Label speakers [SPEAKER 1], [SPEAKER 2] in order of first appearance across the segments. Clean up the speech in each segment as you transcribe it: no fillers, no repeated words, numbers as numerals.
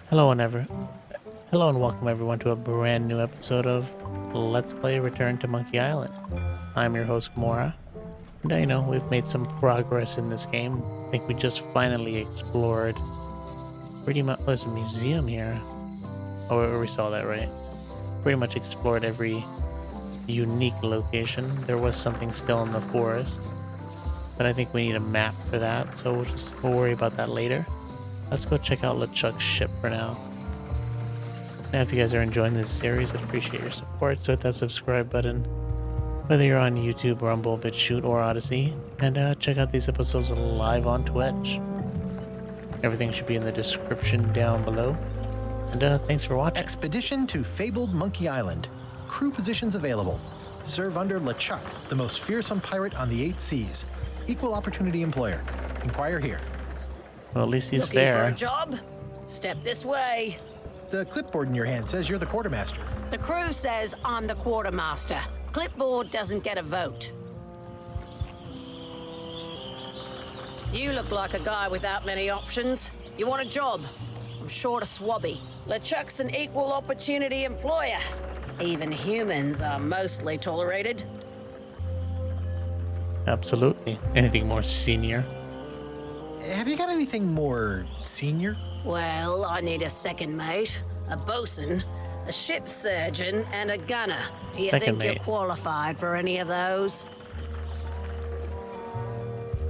[SPEAKER 1] Hello and welcome everyone to a brand new episode of Let's Play Return to Monkey Island. I'm your host Mora. Now we've made some progress in this game. I think we just finally explored pretty much. There's a museum here. Oh, we saw that, right? Pretty much explored every unique location. There was something still in the forest, but I think we need a map for that, so we'll worry about that later. Let's go check out LeChuck's ship for now. Now, if you guys are enjoying this series, I'd appreciate your support. So hit that subscribe button, whether you're on YouTube, Rumble, Bitchute, or Odysee, and check out these episodes live on Twitch. Everything should be in the description down below. And thanks for watching.
[SPEAKER 2] Expedition to fabled Monkey Island. Crew positions available. Serve under LeChuck, the most fearsome pirate on the 8 seas. Equal opportunity employer. Inquire here.
[SPEAKER 1] Well, at least he's
[SPEAKER 3] Looking
[SPEAKER 1] fair.
[SPEAKER 3] for a job? Step this way.
[SPEAKER 2] The clipboard in your hand says you're the quartermaster.
[SPEAKER 3] The crew says I'm the quartermaster. Clipboard doesn't get a vote. You look like a guy without many options. You want a job? I'm short of swabby. LeChuck's an equal opportunity employer. Even humans are mostly tolerated.
[SPEAKER 1] Absolutely. Anything more senior?
[SPEAKER 2] Have you got anything more senior?
[SPEAKER 3] Well, I need a second mate, a bosun, a ship surgeon, and a gunner. Do you
[SPEAKER 1] Second
[SPEAKER 3] think you're
[SPEAKER 1] mate.
[SPEAKER 3] qualified for any of those?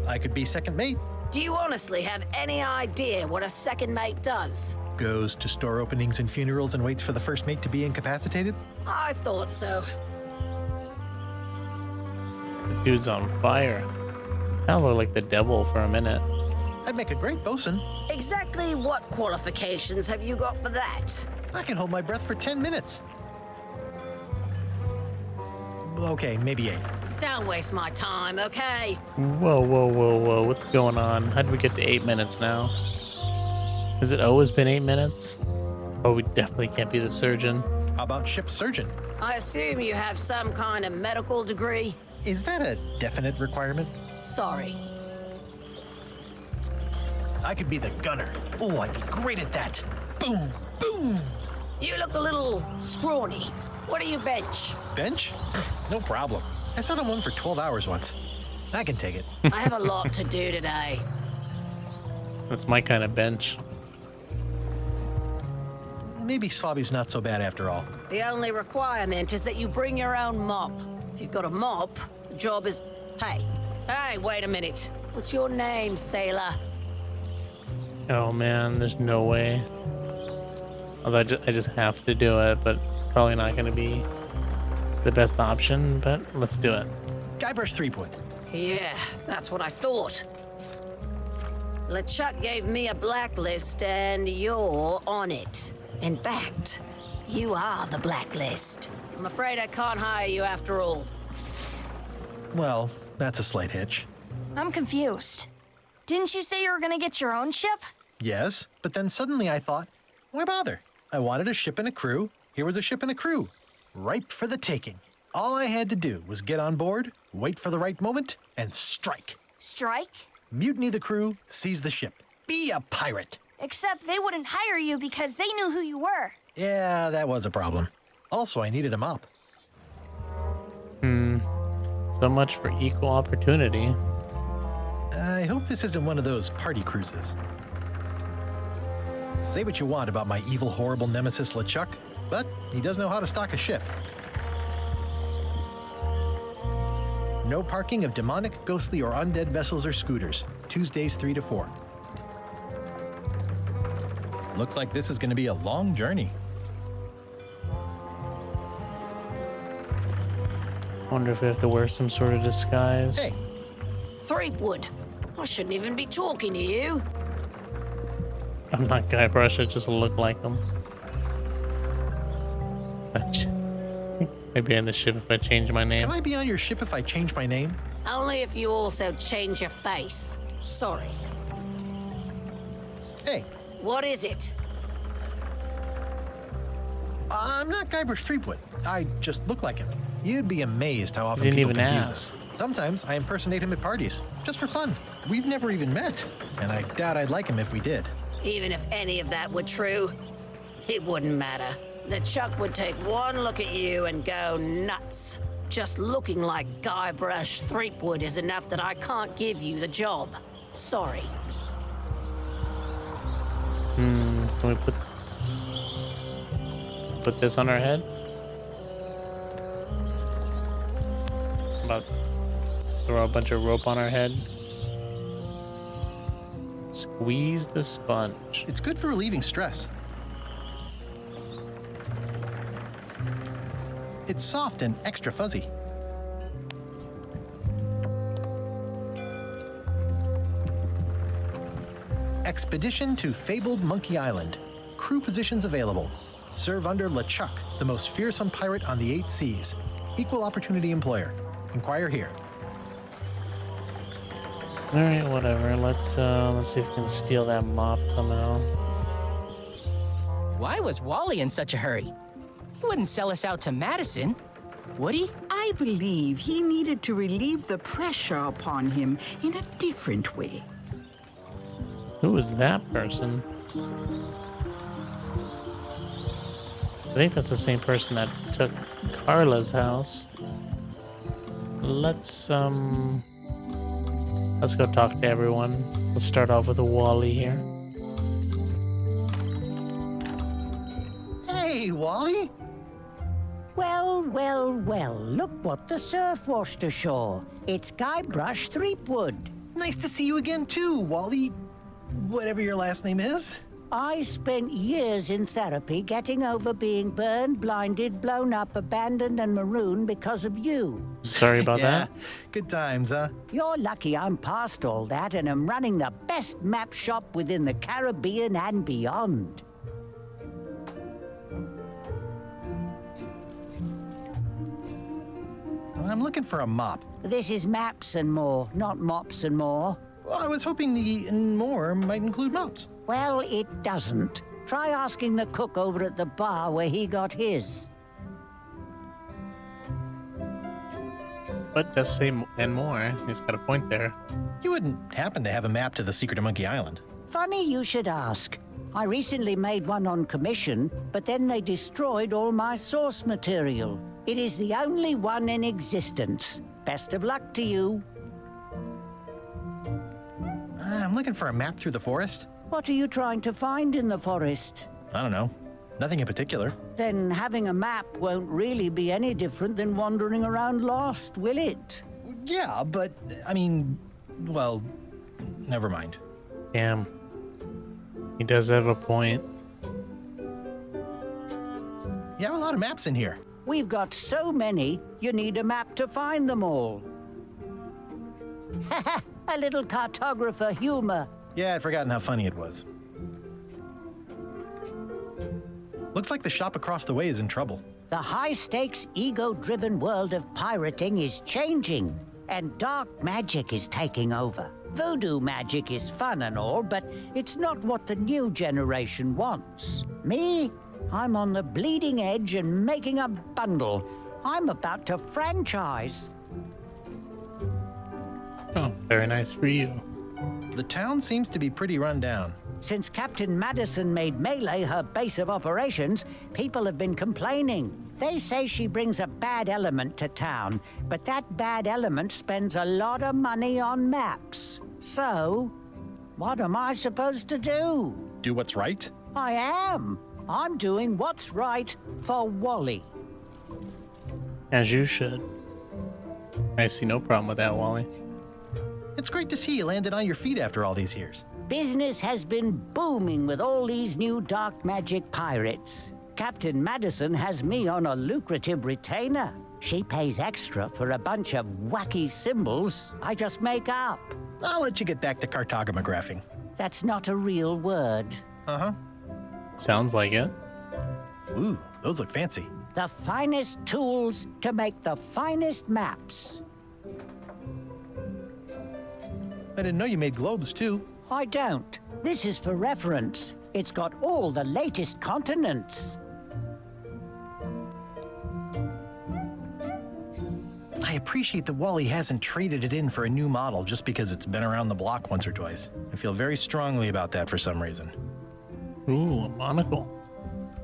[SPEAKER 2] I could be second mate.
[SPEAKER 3] Do you honestly have any idea what a second mate does?
[SPEAKER 2] Goes to store openings and funerals and waits for the first mate to be incapacitated?
[SPEAKER 3] I thought so.
[SPEAKER 1] The dude's on fire. Kind of looked like the devil for a minute.
[SPEAKER 2] I'd make a great bosun.
[SPEAKER 3] Exactly what qualifications have you got for that?
[SPEAKER 2] I can hold my breath for 10 minutes. Okay, maybe 8.
[SPEAKER 3] Don't waste my time, okay?
[SPEAKER 1] Whoa. What's going on? How did we get to 8 minutes now? Has it always been 8 minutes? Oh, we definitely can't be the surgeon.
[SPEAKER 2] How about ship surgeon?
[SPEAKER 3] I assume you have some kind of medical degree?
[SPEAKER 2] Is that a definite requirement?
[SPEAKER 3] Sorry.
[SPEAKER 2] I could be the gunner. Oh, I'd be great at that. Boom, boom.
[SPEAKER 3] You look a little scrawny. What do you bench?
[SPEAKER 2] Bench? No problem. I sat on one for 12 hours once. I can take it.
[SPEAKER 3] I have a lot to do today.
[SPEAKER 1] That's my kind of bench.
[SPEAKER 2] Maybe Swabby's not so bad after all.
[SPEAKER 3] The only requirement is that you bring your own mop. If you've got a mop, the job is... Hey, wait a minute. What's your name, sailor?
[SPEAKER 1] Oh man, there's no way. Although I just have to do it, but probably not going to be the best option, but let's do it.
[SPEAKER 2] Guybrush Threepwood.
[SPEAKER 3] Yeah, that's what I thought. LeChuck gave me a blacklist and you're on it. In fact, you are the blacklist. I'm afraid I can't hire you after all.
[SPEAKER 2] Well, that's a slight hitch.
[SPEAKER 4] I'm confused. Didn't you say you were gonna get your own ship?
[SPEAKER 2] Yes, but then suddenly I thought, why bother? I wanted a ship and a crew. Here was a ship and a crew. Ripe for the taking. All I had to do was get on board, wait for the right moment, and strike.
[SPEAKER 4] Strike?
[SPEAKER 2] Mutiny the crew, seize the ship. Be a pirate.
[SPEAKER 4] Except they wouldn't hire you because they knew who you were.
[SPEAKER 2] Yeah, that was a problem. Also, I needed a mop.
[SPEAKER 1] So much for equal opportunity.
[SPEAKER 2] I hope this isn't one of those party cruises. Say what you want about my evil, horrible nemesis LeChuck, but he does know how to stock a ship. No parking of demonic, ghostly, or undead vessels or scooters. Tuesdays 3 to 4. Looks like this is going to be a long journey.
[SPEAKER 1] Wonder if I have to wear some sort of disguise.
[SPEAKER 2] Hey,
[SPEAKER 3] Threepwood, I shouldn't even be talking to you.
[SPEAKER 1] I'm not Guybrush, I just look like him. Maybe in the ship if I change my name.
[SPEAKER 2] can I be on your ship if I change my name?
[SPEAKER 3] Only if you also change your face. Sorry.
[SPEAKER 2] Hey,
[SPEAKER 3] What is it?
[SPEAKER 2] I'm not Guybrush Threepwood. I just look like him. You'd be amazed how often
[SPEAKER 1] You didn't
[SPEAKER 2] people
[SPEAKER 1] even
[SPEAKER 2] confuse
[SPEAKER 1] ask.
[SPEAKER 2] us. Sometimes I impersonate him at parties, just for fun. We've never even met, and I doubt I'd like him if we did.
[SPEAKER 3] Even if any of that were true, it wouldn't matter. LeChuck would take one look at you and go nuts. Just looking like Guybrush Threepwood is enough that I can't give you the job. Sorry.
[SPEAKER 1] Can we put this on our head? About throw a bunch of rope on our head. Squeeze the sponge.
[SPEAKER 2] It's good for relieving stress. It's soft and extra fuzzy. Expedition to fabled Monkey Island. Crew positions available. Serve under LeChuck, the most fearsome pirate on the 8 seas. Equal opportunity employer. Inquire here.
[SPEAKER 1] All right, whatever. Let's see if we can steal that mop somehow.
[SPEAKER 5] Why was Wally in such a hurry? He wouldn't sell us out to Madison, would he?
[SPEAKER 6] I believe he needed to relieve the pressure upon him in a different way.
[SPEAKER 1] Who is that person? I think that's the same person that took Carla's house. Let's go talk to everyone. Let's start off with a Wally here.
[SPEAKER 2] Hey, Wally!
[SPEAKER 7] Well, well, well, look what the surf washed ashore. It's Guybrush Threepwood.
[SPEAKER 2] Nice to see you again, too, Wally. Whatever your last name is.
[SPEAKER 7] I spent years in therapy getting over being burned, blinded, blown up, abandoned, and marooned because of you.
[SPEAKER 1] Sorry about that.
[SPEAKER 2] Good times, huh?
[SPEAKER 7] You're lucky I'm past all that and am running the best map shop within the Caribbean and beyond.
[SPEAKER 2] I'm looking for a mop.
[SPEAKER 7] This is maps and more, not mops and more.
[SPEAKER 2] Well, I was hoping the and more might include mops.
[SPEAKER 7] Well, it doesn't. Try asking the cook over at the bar where he got his.
[SPEAKER 1] But does say and more. He's got a point there.
[SPEAKER 2] You wouldn't happen to have a map to the secret of Monkey Island.
[SPEAKER 7] Funny you should ask. I recently made one on commission, but then they destroyed all my source material. It is the only one in existence. Best of luck to you.
[SPEAKER 2] I'm looking for a map through the forest.
[SPEAKER 7] What are you trying to find in the forest?
[SPEAKER 2] I don't know. Nothing in particular.
[SPEAKER 7] Then having a map won't really be any different than wandering around lost, will it?
[SPEAKER 2] Yeah, but, I mean, well, never mind.
[SPEAKER 1] Damn. He does have a point.
[SPEAKER 2] You have a lot of maps in here.
[SPEAKER 7] We've got so many, you need a map to find them all. Haha, a little cartographer humor.
[SPEAKER 2] Yeah, I'd forgotten how funny it was. Looks like the shop across the way is in trouble.
[SPEAKER 7] The high-stakes, ego-driven world of pirating is changing, and dark magic is taking over. Voodoo magic is fun and all, but it's not what the new generation wants. Me? I'm on the bleeding edge and making a bundle. I'm about to franchise.
[SPEAKER 1] Oh, very nice for you.
[SPEAKER 2] The town seems to be pretty run down.
[SPEAKER 7] Since Captain Madison made Melee her base of operations, people have been complaining. They say she brings a bad element to town, but that bad element spends a lot of money on maps. So, what am I supposed to do?
[SPEAKER 2] Do what's right?
[SPEAKER 7] I am. I'm doing what's right for Wally.
[SPEAKER 1] As you should. I see no problem with that, Wally.
[SPEAKER 2] It's great to see you landed on your feet after all these years.
[SPEAKER 7] Business has been booming with all these new dark magic pirates. Captain Madison has me on a lucrative retainer. She pays extra for a bunch of wacky symbols I just make up.
[SPEAKER 2] I'll let you get back to cartographing.
[SPEAKER 7] That's not a real word.
[SPEAKER 2] Uh-huh.
[SPEAKER 1] Sounds like it.
[SPEAKER 2] Ooh, those look fancy.
[SPEAKER 7] The finest tools to make the finest maps.
[SPEAKER 2] I didn't know you made globes, too.
[SPEAKER 7] I don't. This is for reference. It's got all the latest continents.
[SPEAKER 2] I appreciate that Wally hasn't traded it in for a new model just because it's been around the block once or twice. I feel very strongly about that for some reason.
[SPEAKER 1] Ooh, a monocle.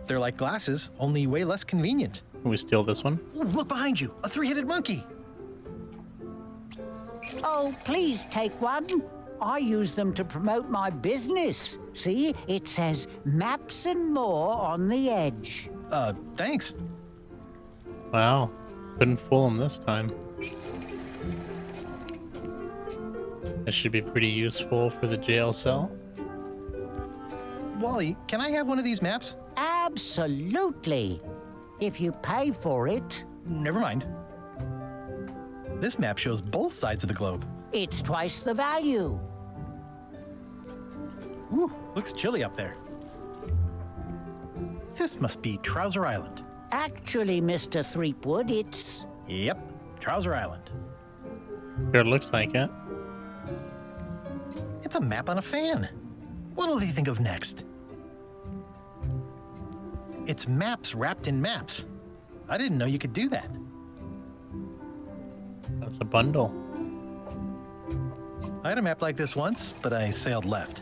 [SPEAKER 2] They're like glasses, only way less convenient.
[SPEAKER 1] Can we steal this one?
[SPEAKER 2] Ooh, look behind you, a three-headed monkey.
[SPEAKER 7] Oh, please take one. I use them to promote my business. See, it says maps and more on the edge.
[SPEAKER 2] Thanks.
[SPEAKER 1] Wow. Couldn't fool him this time. This should be pretty useful for the jail cell.
[SPEAKER 2] Wally, can I have one of these maps?
[SPEAKER 7] Absolutely. If you pay for it.
[SPEAKER 2] Never mind. This map shows both sides of the globe.
[SPEAKER 7] It's twice the value.
[SPEAKER 2] Ooh, looks chilly up there. This must be Trouser Island.
[SPEAKER 7] Actually, Mr. Threepwood, it's...
[SPEAKER 2] Yep, Trouser Island.
[SPEAKER 1] Sure looks like it.
[SPEAKER 2] It's a map on a fan. What'll they think of next? It's maps wrapped in maps. I didn't know you could do that.
[SPEAKER 1] That's a bundle.
[SPEAKER 2] I had a map like this once, but I sailed left.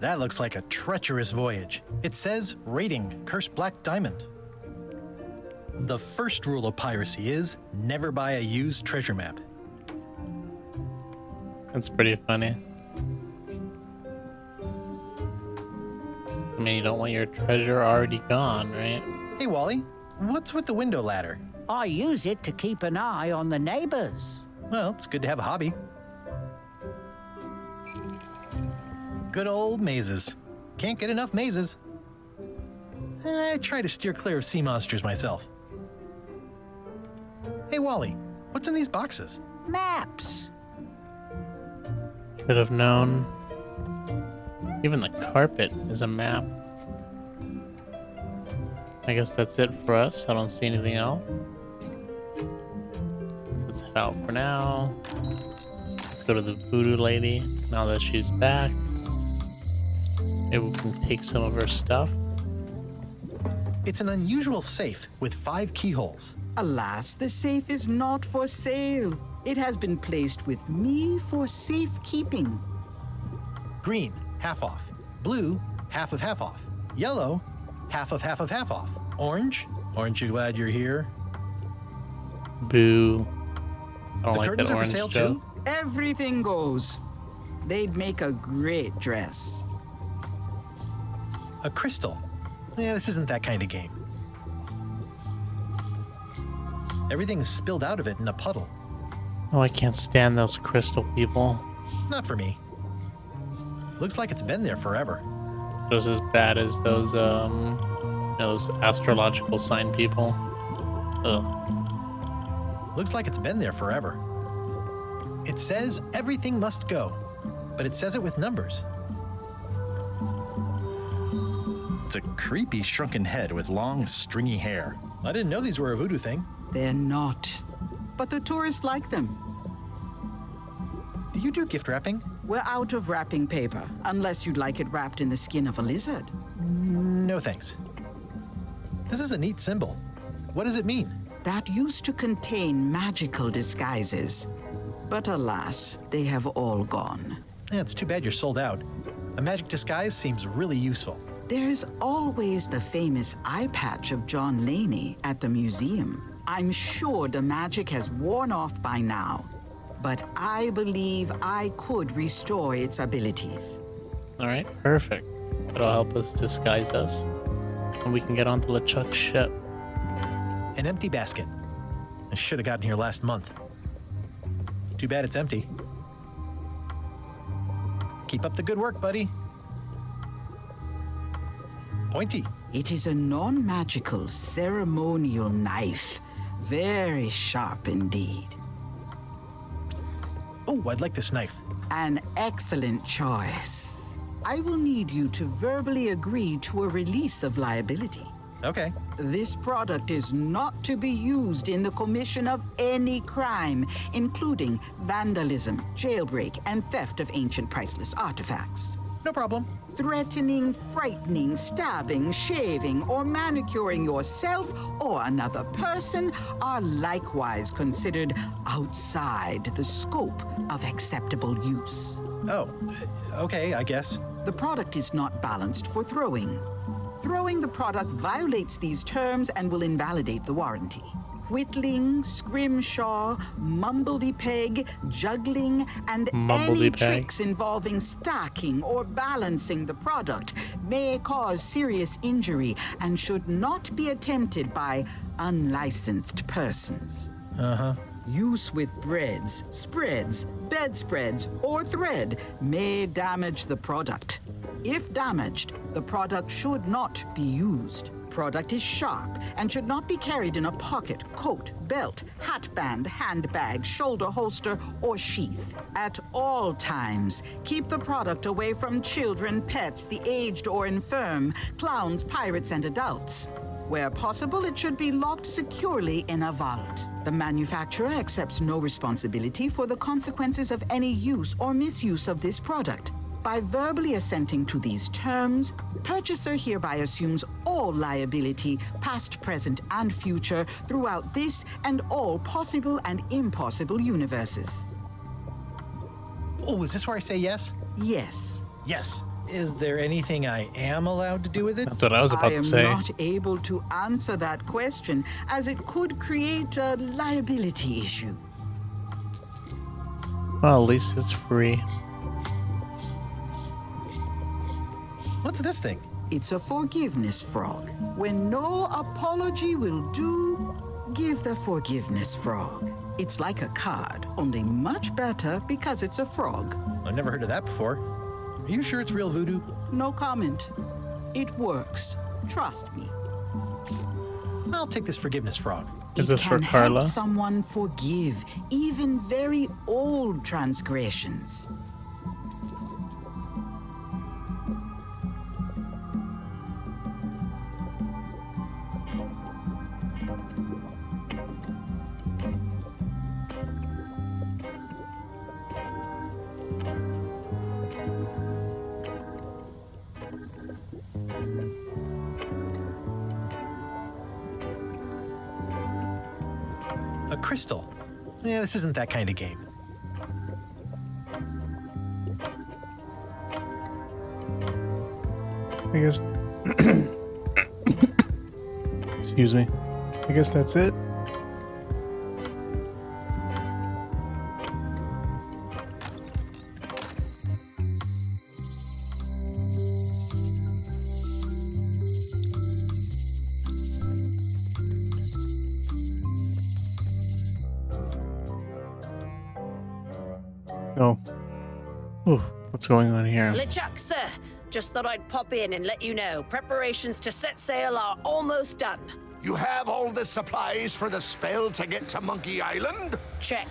[SPEAKER 2] That looks like a treacherous voyage. It says, rating, Cursed Black Diamond. The first rule of piracy is never buy a used treasure map.
[SPEAKER 1] That's pretty funny. I mean, you don't want your treasure already gone, right?
[SPEAKER 2] Hey, Wally, what's with the window ladder?
[SPEAKER 7] I use it to keep an eye on the neighbors.
[SPEAKER 2] Well, it's good to have a hobby. Good old mazes. Can't get enough mazes. I try to steer clear of sea monsters myself. Hey, Wally, what's in these boxes?
[SPEAKER 7] Maps.
[SPEAKER 1] Should have known. Even the carpet is a map. I guess that's it for us. I don't see anything else. Let's head out for now. Let's go to the voodoo lady now that she's back. Maybe we can take some of her stuff.
[SPEAKER 2] It's an unusual safe with 5 keyholes.
[SPEAKER 6] Alas, the safe is not for sale. It has been placed with me for safekeeping.
[SPEAKER 2] Green, half off. Blue, half of half off. Yellow, half of half of half off. Orange, aren't you glad you're here?
[SPEAKER 1] Boo. I don't
[SPEAKER 2] The
[SPEAKER 1] like
[SPEAKER 2] curtains
[SPEAKER 1] that
[SPEAKER 2] are for
[SPEAKER 1] orange
[SPEAKER 2] sale
[SPEAKER 1] joke.
[SPEAKER 2] too?
[SPEAKER 6] Everything goes. They'd make a great dress.
[SPEAKER 2] A crystal. Yeah, this isn't that kind of game. Everything's spilled out of it in a puddle.
[SPEAKER 1] Oh, I can't stand those crystal people.
[SPEAKER 2] Not for me. Looks like it's been there forever.
[SPEAKER 1] Just as bad as those, those astrological sign people. Ugh.
[SPEAKER 2] Looks like it's been there forever. It says everything must go, but it says it with numbers. It's a creepy shrunken head with long, stringy hair. I didn't know these were a voodoo thing.
[SPEAKER 6] They're not. But the tourists like them.
[SPEAKER 2] Do you do gift wrapping?
[SPEAKER 6] We're out of wrapping paper, unless you'd like it wrapped in the skin of a lizard.
[SPEAKER 2] No thanks. This is a neat symbol. What does it mean?
[SPEAKER 6] That used to contain magical disguises. But alas, they have all gone.
[SPEAKER 2] Yeah, it's too bad you're sold out. A magic disguise seems really useful.
[SPEAKER 6] There's always the famous eye patch of John Laney at the museum. I'm sure the magic has worn off by now, but I believe I could restore its abilities.
[SPEAKER 1] All right, perfect. That'll help us disguise us. And we can get onto LeChuck's ship.
[SPEAKER 2] An empty basket. I should have gotten here last month. Too bad it's empty. Keep up the good work, buddy. Pointy.
[SPEAKER 6] It is a non-magical ceremonial knife. Very sharp indeed.
[SPEAKER 2] Oh, I'd like this knife.
[SPEAKER 6] An excellent choice. I will need you to verbally agree to a release of liability.
[SPEAKER 2] Okay.
[SPEAKER 6] This product is not to be used in the commission of any crime, including vandalism, jailbreak, and theft of ancient priceless artifacts.
[SPEAKER 2] No problem.
[SPEAKER 6] Threatening, frightening, stabbing, shaving, or manicuring yourself or another person are likewise considered outside the scope of acceptable use.
[SPEAKER 2] Oh, okay, I guess.
[SPEAKER 6] The product is not balanced for throwing. Throwing the product violates these terms and will invalidate the warranty. Whittling, scrimshaw, mumbledy-peg, juggling, and any
[SPEAKER 1] Mumbledy-peg.
[SPEAKER 6] tricks involving stacking or balancing the product may cause serious injury and should not be attempted by unlicensed persons. Use with breads, spreads, bedspreads, or thread may damage the product. If damaged, the product should not be used. Product is sharp and should not be carried in a pocket, coat, belt, hatband, handbag, shoulder holster, or sheath. At all times, keep the product away from children, pets, the aged or infirm, clowns, pirates, and adults. Where possible, it should be locked securely in a vault. The manufacturer accepts no responsibility for the consequences of any use or misuse of this product. By verbally assenting to these terms, purchaser hereby assumes all liability, past, present, and future, throughout this and all possible and impossible universes.
[SPEAKER 2] Oh, is this where I say yes?
[SPEAKER 6] Yes.
[SPEAKER 2] Yes. Is there anything I am allowed to do with it?
[SPEAKER 1] That's what I was about
[SPEAKER 6] I
[SPEAKER 1] to
[SPEAKER 6] am
[SPEAKER 1] say.
[SPEAKER 6] not able to answer that question, as it could create a liability issue.
[SPEAKER 1] Well, at least it's free.
[SPEAKER 2] What's this thing?
[SPEAKER 6] It's a forgiveness frog. When no apology will do, give the forgiveness frog. It's like a card, only much better because it's a frog.
[SPEAKER 2] I've never heard of that before. Are you sure it's real voodoo?
[SPEAKER 6] No comment. It works. Trust me.
[SPEAKER 2] I'll take this forgiveness frog.
[SPEAKER 1] Is
[SPEAKER 6] It
[SPEAKER 1] this for
[SPEAKER 6] can
[SPEAKER 1] Carla?
[SPEAKER 6] help someone forgive even very old transgressions.
[SPEAKER 2] A crystal. Yeah, this isn't that kind of game.
[SPEAKER 1] I guess. Excuse me. I guess that's it. Oh. Ooh, what's going on here?
[SPEAKER 3] LeChuck, sir. Just thought I'd pop in and let you know. Preparations to set sail are almost done.
[SPEAKER 8] You have all the supplies for the spell to get to Monkey Island?
[SPEAKER 3] Check.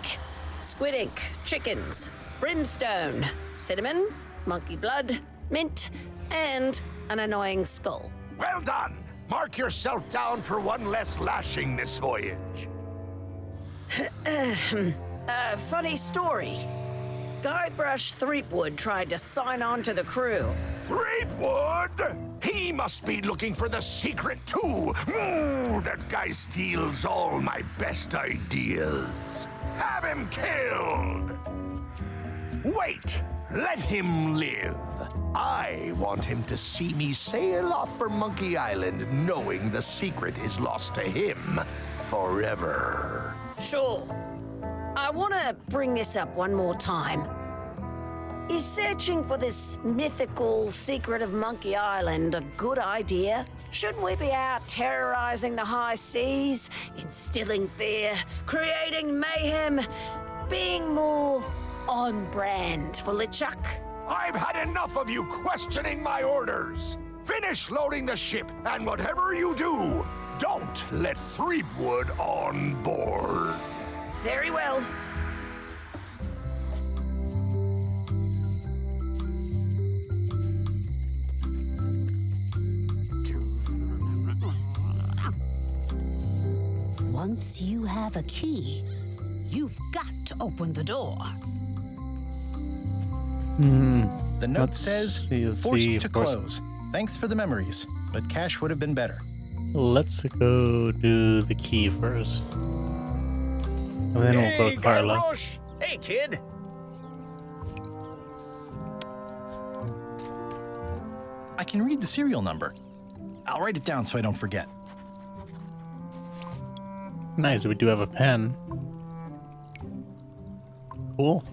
[SPEAKER 3] Squid ink, chickens, brimstone, cinnamon, monkey blood, mint, and an annoying skull.
[SPEAKER 8] Well done! Mark yourself down for one less lashing this voyage.
[SPEAKER 3] Funny story. Guybrush Threepwood tried to sign on to the crew.
[SPEAKER 8] Threepwood? He must be looking for the secret too. That guy steals all my best ideas. Have him killed. Wait, let him live. I want him to see me sail off for Monkey Island knowing the secret is lost to him forever.
[SPEAKER 3] Sure. I want to bring this up one more time. Is searching for this mythical secret of Monkey Island a good idea? Shouldn't we be out terrorizing the high seas, instilling fear, creating mayhem, being more on brand for LeChuck?
[SPEAKER 8] I've had enough of you questioning my orders. Finish loading the ship, and whatever you do, don't let Threepwood on board.
[SPEAKER 3] Very well. Once you have a key, you've got to open the door.
[SPEAKER 2] The note
[SPEAKER 1] Let's
[SPEAKER 2] says,
[SPEAKER 1] see,
[SPEAKER 2] forced to close. Thanks for the memories, but cash would have been better.
[SPEAKER 1] Let's go do the key first. And then we'll go to Carla.
[SPEAKER 9] Guybrush! Hey, kid.
[SPEAKER 2] I can read the serial number. I'll write it down so I don't forget.
[SPEAKER 1] Nice, we do have a pen. Cool.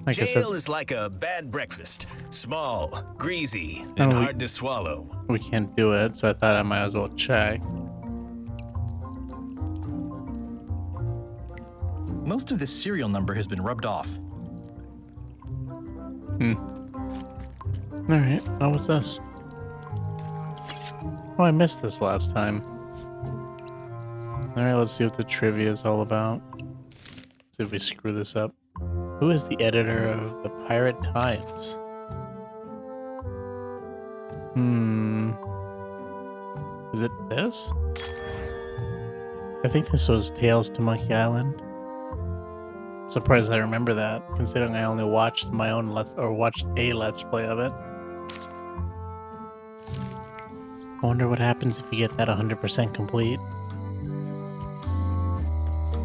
[SPEAKER 1] Like I said,
[SPEAKER 9] Jail is like a bad breakfast. Small, greasy, and
[SPEAKER 1] Oh,
[SPEAKER 9] hard to swallow.
[SPEAKER 1] we can't do it, so I thought I might as well check.
[SPEAKER 2] Most of this serial number has been rubbed off.
[SPEAKER 1] Alright, oh, what's this? Oh, I missed this last time. Alright, let's see what the trivia is all about. See if we screw this up. Who is the editor of the Pirate Times? Is it this? I think this was Tales to Monkey Island. Surprised I remember that, considering I only watched my own watched a Let's Play of it. I wonder what happens if you get that 100% complete.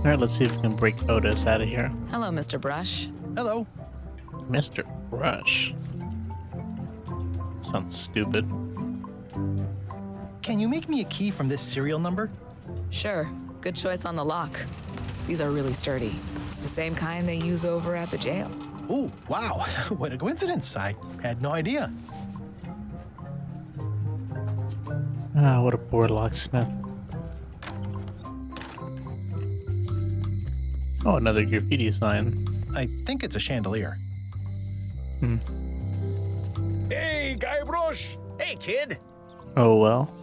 [SPEAKER 1] Alright, let's see if we can break Otis out of here.
[SPEAKER 10] Hello, Mr. Brush.
[SPEAKER 2] Hello.
[SPEAKER 1] Mr. Brush. Sounds stupid.
[SPEAKER 2] Can you make me a key from this serial number?
[SPEAKER 10] Sure, good choice on the lock. These are really sturdy. It's the same kind they use over at the jail.
[SPEAKER 2] Ooh, wow. What a coincidence. I had no idea.
[SPEAKER 1] Ah, what a poor locksmith. Oh, another graffiti sign.
[SPEAKER 2] I think it's a chandelier.
[SPEAKER 9] Hey, Guybrush! Hey, kid.
[SPEAKER 1] Oh well.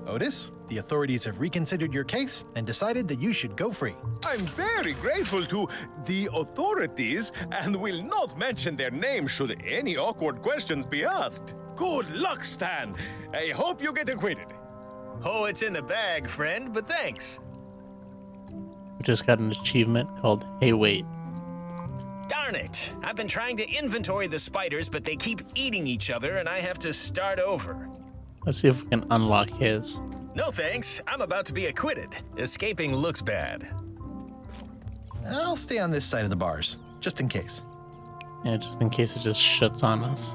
[SPEAKER 2] Otis, the authorities have reconsidered your case and decided that you should go free.
[SPEAKER 11] I'm very grateful to the authorities and will not mention their name should any awkward questions be asked. Good luck, Stan. I hope you get acquitted.
[SPEAKER 9] Oh, it's in the bag, friend, but thanks.
[SPEAKER 1] We just got an achievement called Hey Wait.
[SPEAKER 9] Darn it. I've been trying to inventory the spiders, but they keep eating each other and I have to start over.
[SPEAKER 1] Let's see if we can unlock his.
[SPEAKER 9] No thanks. I'm about to be acquitted. Escaping looks bad.
[SPEAKER 2] I'll stay on this side of the bars, just in case.
[SPEAKER 1] Yeah, just in case it just shuts on us.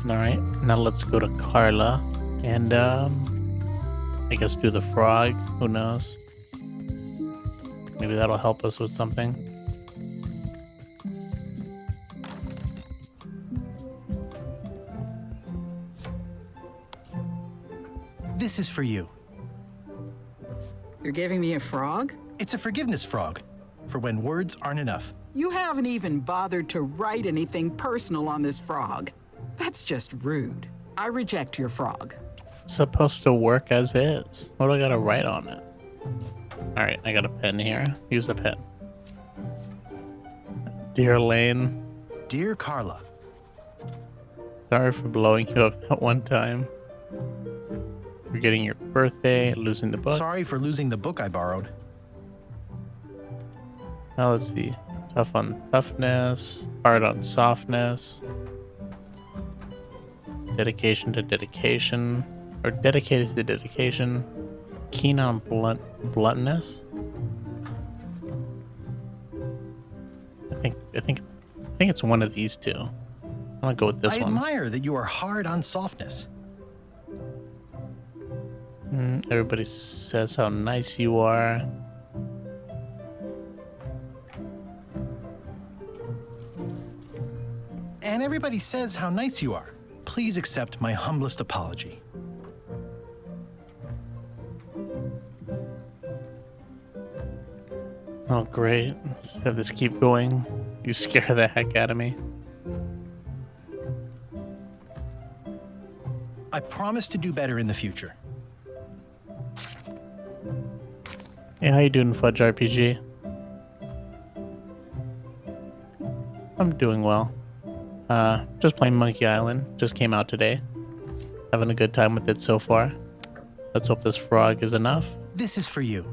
[SPEAKER 1] Alright, now let's go to Carla. And, I guess do the frog. Who knows? Maybe that'll help us with something.
[SPEAKER 2] This is for you.
[SPEAKER 6] You're giving me a frog?
[SPEAKER 2] It's a forgiveness frog, for when words aren't enough.
[SPEAKER 6] You haven't even bothered to write anything personal on this frog. That's just rude. I reject your frog.
[SPEAKER 1] It's supposed to work as is. What do I gotta write on it? Alright, I got a pen here. Use the pen. Dear Lane,
[SPEAKER 2] Dear Carla,
[SPEAKER 1] sorry for blowing you up that one time. Forgetting your birthday, losing the book.
[SPEAKER 2] sorry for losing the book I borrowed.
[SPEAKER 1] Now let's see. Tough on toughness, hard on softness, dedication to dedication, or dedicated to dedication, keen on bluntness. I think it's one of these two. I'm gonna go with this
[SPEAKER 2] I
[SPEAKER 1] one.
[SPEAKER 2] admire that you are hard on softness.
[SPEAKER 1] Everybody says how nice you are.
[SPEAKER 2] And everybody says how nice you are. Please accept my humblest apology.
[SPEAKER 1] Oh, great. Let's have this keep going. You scare the heck out of me.
[SPEAKER 2] I promise to do better in the future.
[SPEAKER 1] Hey, how you doing, Fudge RPG? I'm doing well. Just playing Monkey Island. Just came out today. Having a good time with it so far. Let's hope this frog is enough.
[SPEAKER 2] This is for you.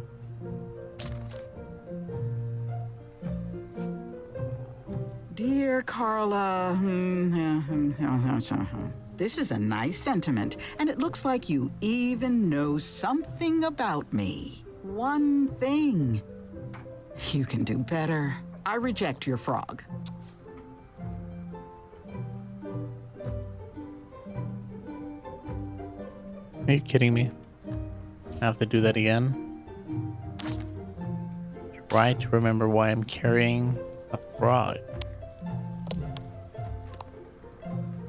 [SPEAKER 6] Dear Carla, this is a nice sentiment, and it looks like you even know something about me. One thing. You can do better. I reject your frog.
[SPEAKER 1] Are you kidding me? I have to do that again? Try to remember why I'm carrying a frog.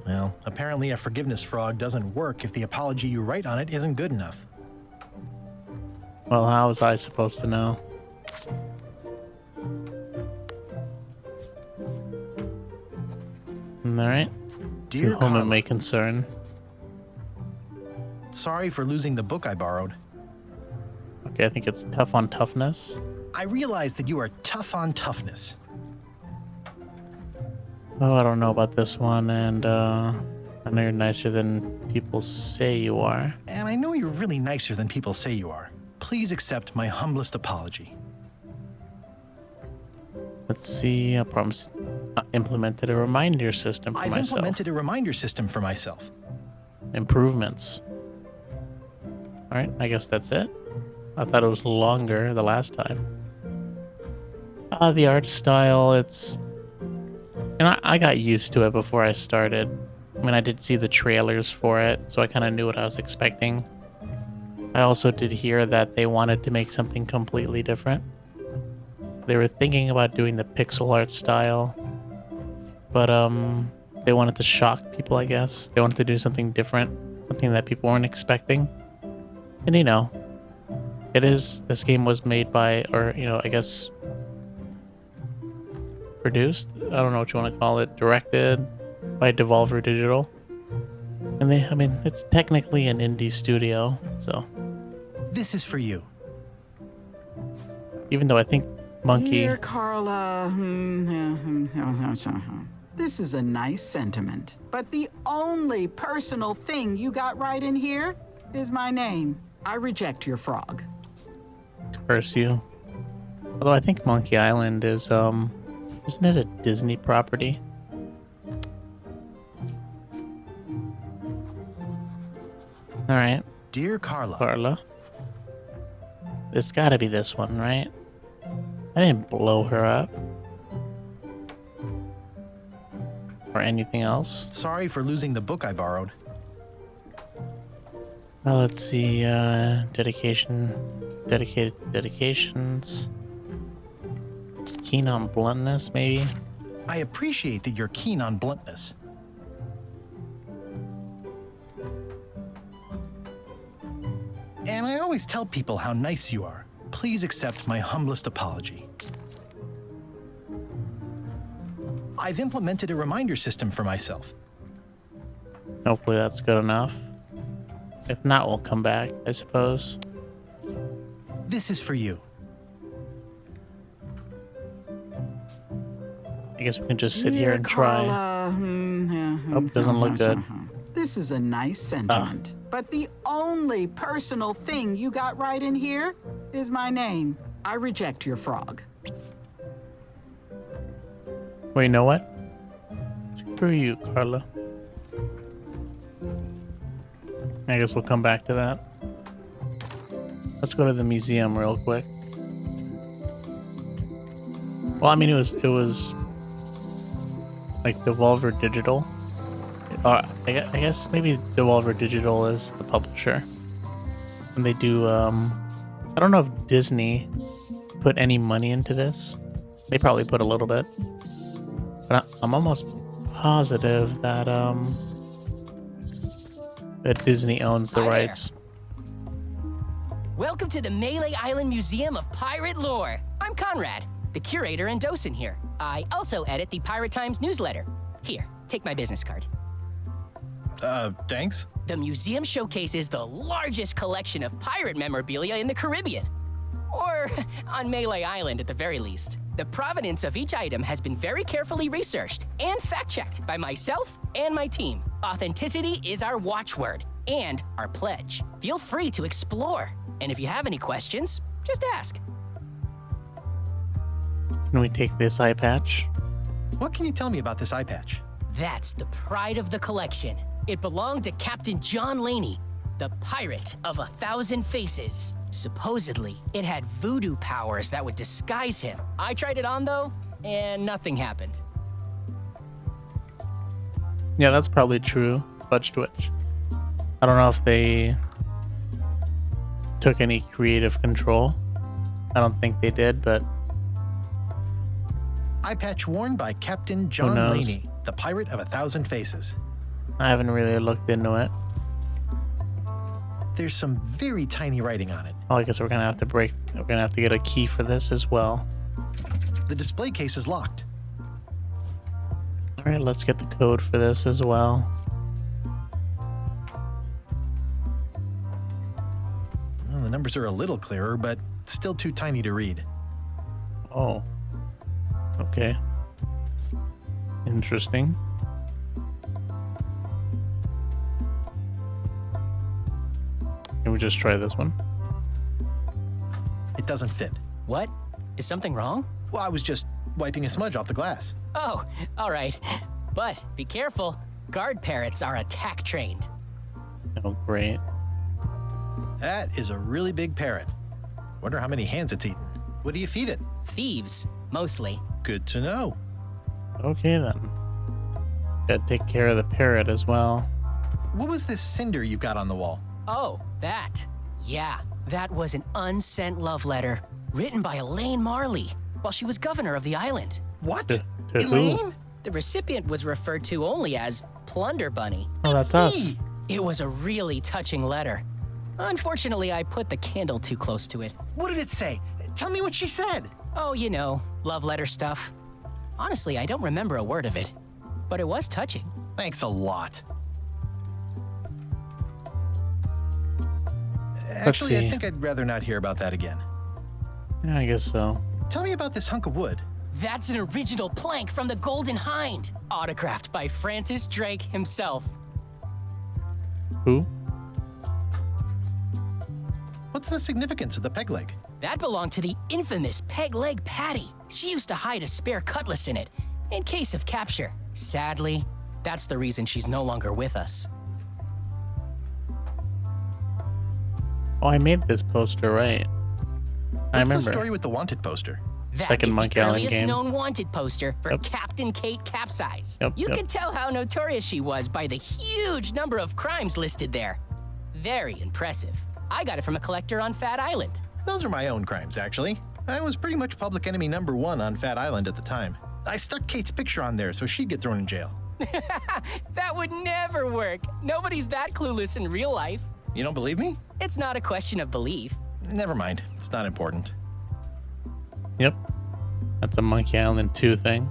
[SPEAKER 2] Well, apparently a forgiveness frog doesn't work if the apology you write on it isn't good enough.
[SPEAKER 1] Well, how was I supposed to know? Alright.
[SPEAKER 2] Dear
[SPEAKER 1] To whom it
[SPEAKER 2] Carla,
[SPEAKER 1] may concern.
[SPEAKER 2] sorry for losing the book I borrowed.
[SPEAKER 1] Okay, I think it's tough on toughness.
[SPEAKER 2] I realize that you are tough on toughness.
[SPEAKER 1] Oh, I don't know about this one, and I know you're nicer than people say you are.
[SPEAKER 2] And I know you're really nicer than people say you are. Please accept my humblest apology.
[SPEAKER 1] Let's see, I promise. Implemented a reminder system for
[SPEAKER 2] I've
[SPEAKER 1] myself.
[SPEAKER 2] implemented a reminder system for myself.
[SPEAKER 1] Improvements. Alright, I guess that's it. I thought it was longer the last time. The art style, it's... And I got used to it before I started. I mean, I did see the trailers for it, so I kind of knew what I was expecting. I also did hear that they wanted to make something completely different. They were thinking about doing the pixel art style, but they wanted to shock people, I guess. They wanted to do something different, something that people weren't expecting. And you know, this game was made by, or you know, I guess produced, I don't know what you want to call it, directed by Devolver Digital. And I mean, it's technically an indie studio, so.
[SPEAKER 2] This is for you.
[SPEAKER 1] Even though I think Monkey...
[SPEAKER 6] Dear Carla, this is a nice sentiment, but the only personal thing you got right in here is my name. I reject your frog.
[SPEAKER 1] Curse you. Although I think Monkey Island is, isn't it a Disney property? Alright.
[SPEAKER 2] Dear Carla.
[SPEAKER 1] Carla. It's gotta be this one, right? I didn't blow her up. Or anything else.
[SPEAKER 2] Sorry for losing the book I borrowed.
[SPEAKER 1] Well, let's see, dedications. Keen on bluntness, maybe?
[SPEAKER 2] I appreciate that you're keen on bluntness. And I always tell people how nice you are. Please accept my humblest apology. I've implemented a reminder system for myself.
[SPEAKER 1] Hopefully that's good enough. If not, we'll come back, I suppose.
[SPEAKER 2] This is for you.
[SPEAKER 1] I guess we can just sit here and try. Oh, doesn't look good.
[SPEAKER 6] This is a nice sentiment, but the only personal thing you got right in here is my name. I reject your frog.
[SPEAKER 1] Well, you know what? Screw you, Carla. I guess we'll come back to that. Let's go to the museum real quick. Well, I mean, it was like Devolver Digital. I guess maybe Devolver Digital is the publisher. And they do, I don't know if Disney put any money into this. They probably put a little bit. But I'm almost positive that, that Disney owns the rights.
[SPEAKER 5] Welcome to the Melee Island Museum of Pirate Lore. I'm Conrad, the curator and docent here. I also edit the Pirate Times newsletter. Here, take my business card.
[SPEAKER 2] Thanks.
[SPEAKER 5] The museum showcases the largest collection of pirate memorabilia in the Caribbean. Or on Melee Island at the very least. The provenance of each item has been very carefully researched and fact-checked by myself and my team. Authenticity is our watchword and our pledge. Feel free to explore. And if you have any questions, just ask.
[SPEAKER 1] Can we take this eye patch?
[SPEAKER 2] What can you tell me about this eye patch?
[SPEAKER 5] That's the pride of the collection. It belonged to Captain John Laney, the pirate of 1,000 faces. Supposedly, it had voodoo powers that would disguise him. I tried it on though, and nothing happened.
[SPEAKER 1] Yeah, that's probably true. Fudge Twitch. I don't know if they took any creative control. I don't think they did, but
[SPEAKER 2] Eye patch worn by Captain John
[SPEAKER 1] knows?
[SPEAKER 2] Laney, the pirate of 1,000 faces.
[SPEAKER 1] I haven't really looked into it.
[SPEAKER 2] There's some very tiny writing on it.
[SPEAKER 1] Oh, I guess we're gonna have to get a key for this as well.
[SPEAKER 2] The display case is locked.
[SPEAKER 1] All right, let's get the code for this as well.
[SPEAKER 2] Well, the numbers are a little clearer, but still too tiny to read.
[SPEAKER 1] Oh. Okay. Interesting. Can we just try this one?
[SPEAKER 2] It doesn't fit.
[SPEAKER 5] What? Is something wrong?
[SPEAKER 2] Well, I was just wiping a smudge off the glass.
[SPEAKER 5] Oh, all right. But be careful. Guard parrots are attack trained.
[SPEAKER 1] Oh, great.
[SPEAKER 2] That is a really big parrot. Wonder how many hands it's eaten. What do you feed it?
[SPEAKER 5] Thieves, mostly.
[SPEAKER 2] Good to know.
[SPEAKER 1] Okay then. Gotta take care of the parrot as well.
[SPEAKER 2] What was this cinder you've got on the wall?
[SPEAKER 5] Oh, that. Yeah, that was an unsent love letter written by Elaine Marley while she was governor of the island.
[SPEAKER 2] What?
[SPEAKER 1] To
[SPEAKER 2] Elaine?
[SPEAKER 1] who?
[SPEAKER 5] The recipient was referred to only as Plunder Bunny.
[SPEAKER 1] Oh, that's us.
[SPEAKER 5] It was a really touching letter. Unfortunately, I put the candle too close to it.
[SPEAKER 2] What did it say? Tell me what she said.
[SPEAKER 5] Oh, you know, love letter stuff. Honestly, I don't remember a word of it, but it was touching.
[SPEAKER 2] Thanks a lot. Actually,
[SPEAKER 1] see.
[SPEAKER 2] I think I'd rather not hear about that again.
[SPEAKER 1] Yeah, I guess so.
[SPEAKER 2] Tell me about this hunk of wood.
[SPEAKER 5] That's an original plank from the Golden Hind, autographed by Francis Drake himself.
[SPEAKER 1] Who?
[SPEAKER 2] What's the significance of the peg leg?
[SPEAKER 5] That belonged to the infamous Peg Leg Patty. She used to hide a spare cutlass in it, in case of capture. Sadly, that's the reason she's no longer with us.
[SPEAKER 1] Oh, I made this poster, right? I
[SPEAKER 2] What's
[SPEAKER 1] remember.
[SPEAKER 2] the story with the wanted poster?
[SPEAKER 5] That
[SPEAKER 1] Second
[SPEAKER 5] is
[SPEAKER 1] Monkey
[SPEAKER 5] the
[SPEAKER 1] Island
[SPEAKER 5] earliest
[SPEAKER 1] game.
[SPEAKER 5] known wanted poster for
[SPEAKER 1] Yep.
[SPEAKER 5] Captain Kate Capsize.
[SPEAKER 1] Yep,
[SPEAKER 5] You
[SPEAKER 1] yep.
[SPEAKER 5] can tell how notorious she was by the huge number of crimes listed there. Very impressive. I got it from a collector on Fat Island.
[SPEAKER 2] Those are my own crimes, actually. I was pretty much public enemy #1 on Fat Island at the time. I stuck Kate's picture on there so she'd get thrown in jail.
[SPEAKER 5] That would never work. Nobody's that clueless in real life.
[SPEAKER 2] You don't believe me?
[SPEAKER 5] It's not a question of belief.
[SPEAKER 2] Never mind. It's not important.
[SPEAKER 1] Yep. That's a Monkey Island 2 thing.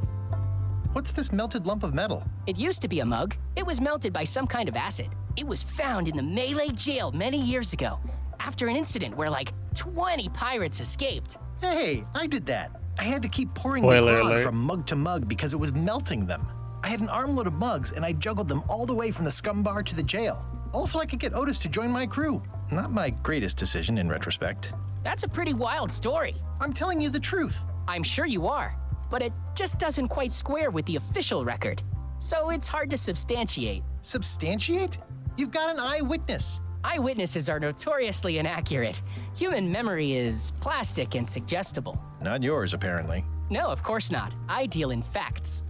[SPEAKER 2] What's this melted lump of metal?
[SPEAKER 5] It used to be a mug. It was melted by some kind of acid. It was found in the Malay jail many years ago, after an incident where like 20 pirates escaped.
[SPEAKER 2] Hey, I did that. I had to keep pouring
[SPEAKER 1] Spoiler
[SPEAKER 2] the grog
[SPEAKER 1] alert.
[SPEAKER 2] from mug to mug because it was melting them. I had an armload of mugs and I juggled them all the way from the scum bar to the jail. Also, I could get Otis to join my crew. Not my greatest decision in retrospect.
[SPEAKER 5] That's a pretty wild story.
[SPEAKER 2] I'm telling you the truth.
[SPEAKER 5] I'm sure you are, but it just doesn't quite square with the official record. So it's hard to substantiate.
[SPEAKER 2] Substantiate? You've got an eyewitness.
[SPEAKER 5] Eyewitnesses are notoriously inaccurate. Human memory is plastic and suggestible.
[SPEAKER 2] Not yours, apparently.
[SPEAKER 5] No, of course not. I deal in facts.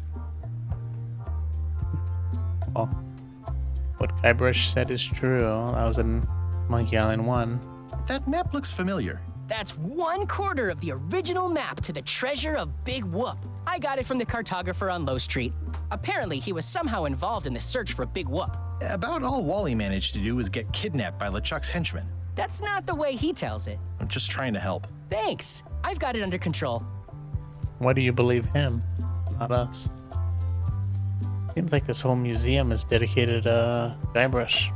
[SPEAKER 1] Well, what Guybrush said is true. That was in Monkey Island 1.
[SPEAKER 2] That map looks familiar.
[SPEAKER 5] That's 1/4 of the original map to the treasure of Big Whoop. I got it from the cartographer on Low Street. Apparently, he was somehow involved in the search for Big Whoop.
[SPEAKER 2] About all Wally managed to do was get kidnapped by LeChuck's henchmen.
[SPEAKER 5] That's not the way he tells it.
[SPEAKER 2] I'm just trying to help.
[SPEAKER 5] Thanks. I've got it under control.
[SPEAKER 1] Why do you believe him, not us? Seems like this whole museum is dedicated to Guybrush.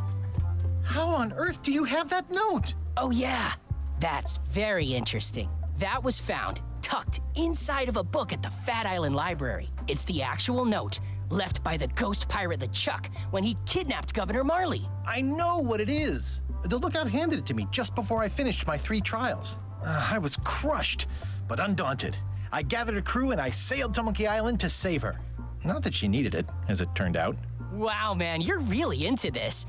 [SPEAKER 2] How on earth do you have that note?
[SPEAKER 5] Oh, yeah. That's very interesting. That was found tucked inside of a book at the Fat Island Library. It's the actual note left by the ghost pirate LeChuck when he kidnapped Governor Marley.
[SPEAKER 2] I know what it is. The lookout handed it to me just before I finished my 3 trials. I was crushed, but undaunted. I gathered a crew and I sailed to Monkey Island to save her. Not that she needed it, as it turned out.
[SPEAKER 5] Wow, man, you're really into this.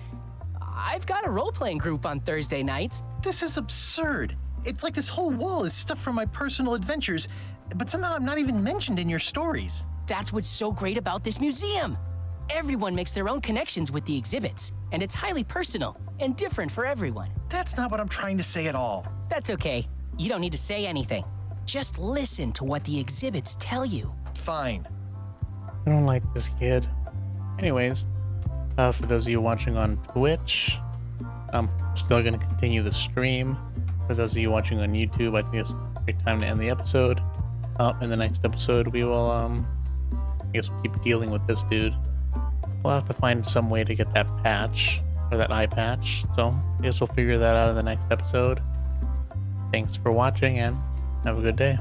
[SPEAKER 5] I've got a role-playing group on Thursday nights.
[SPEAKER 2] This is absurd. It's like this whole wall is stuff from my personal adventures, but somehow I'm not even mentioned in your stories.
[SPEAKER 5] That's what's so great about this museum. Everyone makes their own connections with the exhibits, and it's highly personal and different for everyone.
[SPEAKER 2] That's not what I'm trying to say at all.
[SPEAKER 5] That's okay. You don't need to say anything. Just listen to what the exhibits tell you.
[SPEAKER 2] Fine.
[SPEAKER 1] I don't like this kid. Anyways, for those of you watching on Twitch, I'm still going to continue the stream. For those of you watching on YouTube, I think it's a great time to end the episode. In the next episode, we will, I guess we'll keep dealing with this dude. We'll have to find some way to get that patch, or that eye patch. So, I guess we'll figure that out in the next episode. Thanks for watching, and have a good day.